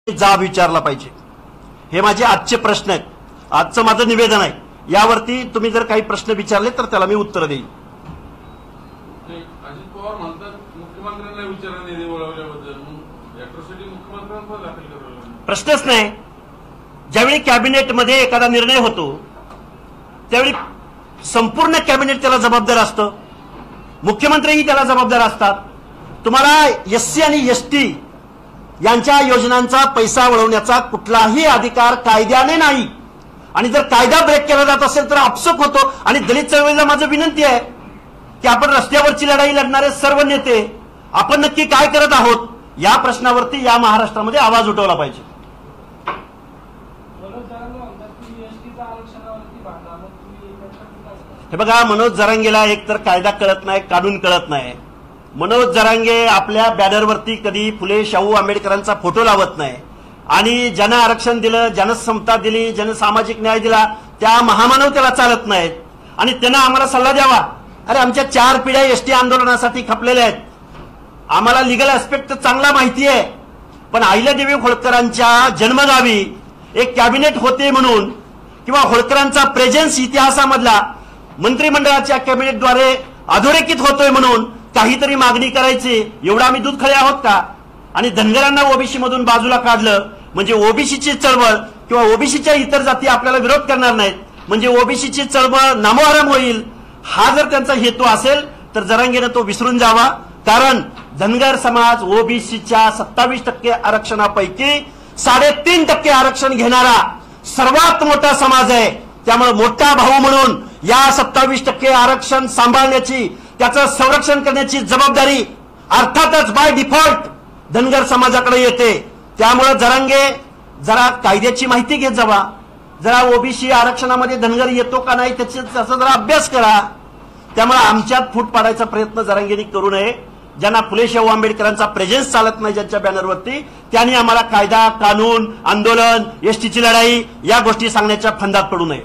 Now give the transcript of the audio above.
जाब विचारला पाहिजे। हे माझे आजचे प्रश्न आहेत, आजचं माझं निवेदन आहे। यावरती तुम्ही जर काही प्रश्न विचारले तर त्याला मी उत्तर देईन। अजित पवार म्हणतात मुख्यमंत्र्यांना विचारा निधी वळवल्याबद्दल, मग अॅट्रॉसिटी मुख्यमंत्र्यांवर दाखल करायला प्रश्नच नाही। ज्यावेळी कॅबिनेटमध्ये एखादा निर्णय होतो त्यावेळी संपूर्ण कॅबिनेट त्याला जबाबदार असतं, मुख्यमंत्रीही त्याला जबाबदार असतात। तुम्हाला एससी आणि एसटी यांच्या योजनांचा पैसा वळवण्याचा कुठलाही अधिकार कायद्याने नाही, आणि जर कायदा ब्रेक केला जात असेल तर अपसोक होतो। आणि दलित चळवळीला माझं विनंती आहे की आपण रस्त्यावरची लढाई लढणारे सर्व नेते आपण नक्की काय करत आहोत या प्रश्नावरती या महाराष्ट्रामध्ये आवाज उठवला पाहिजे। हे बघा, मनोज जरांगेला एकतर कायदा कळत नाही, कानून कळत नाही। मनोज जरांगे आपल्या बॅनरवरती कधी फुले शाहू आंबेडकरांचा फोटो लावत नाही, आणि ज्यानं आरक्षण दिलं, ज्यानं समता दिली, ज्यानं सामाजिक न्याय दिला त्या महामानव त्याला चालत नाहीत। आणि त्यानं आम्हाला सल्ला द्यावा, अरे आमच्या 4 पिढ्या एसटी आंदोलनासाठी खपलेल्या आहेत, आम्हाला लिगल ऍस्पेक्ट चांगला माहिती आहे। पण अहिल्यादेवी होळकरांच्या जन्मगावी एक कॅबिनेट होते म्हणून, किंवा होळकरांचा प्रेझेन्स इतिहासामधला मंत्रिमंडळाच्या कॅबिनेटद्वारे अधोरेखित होतोय म्हणून काहीतरी मागणी करायची, एवढा आम्ही दूध खळे आहोत का? आणि धनगरांना ओबीसी मधून बाजूला काढलं म्हणजे ओबीसीची चळवळ किंवा ओबीसीच्या इतर जाती आपल्याला विरोध करणार नाहीत, म्हणजे ओबीसीची चळवळ नामोहरम होईल। हा जर त्यांचा हेतू असेल तर जरांगेनं तो विसरून जावा, कारण धनगर समाज ओबीसीच्या 27% आरक्षणापैकी 3.5% आरक्षण घेणारा सर्वात मोठा समाज आहे। त्यामुळे मोठा भाऊ म्हणून या 27% आरक्षण सांभाळण्याची, त्याचं संरक्षण करण्याची जबाबदारी अर्थातच बाय डिफॉल्ट धनगर समाजाकडे येते। त्यामुळे जरांगे जरा कायद्याची माहिती घेत जावा, जरा ओबीसी आरक्षणामध्ये धनगर येतो का नाही त्याचा जरा अभ्यास करा। त्यामुळे आमच्यात फूट पाडायचा प्रयत्न जरांगेंनी करू नये। ज्यांना फुले शाहू आंबेडकरांचा प्रेझेन्स चालत नाही ज्यांच्या बॅनरवरती, त्यांनी आम्हाला कायदा, कानून, आंदोलन, एसटीची लढाई या गोष्टी सांगण्याच्या फंदात पडू नये।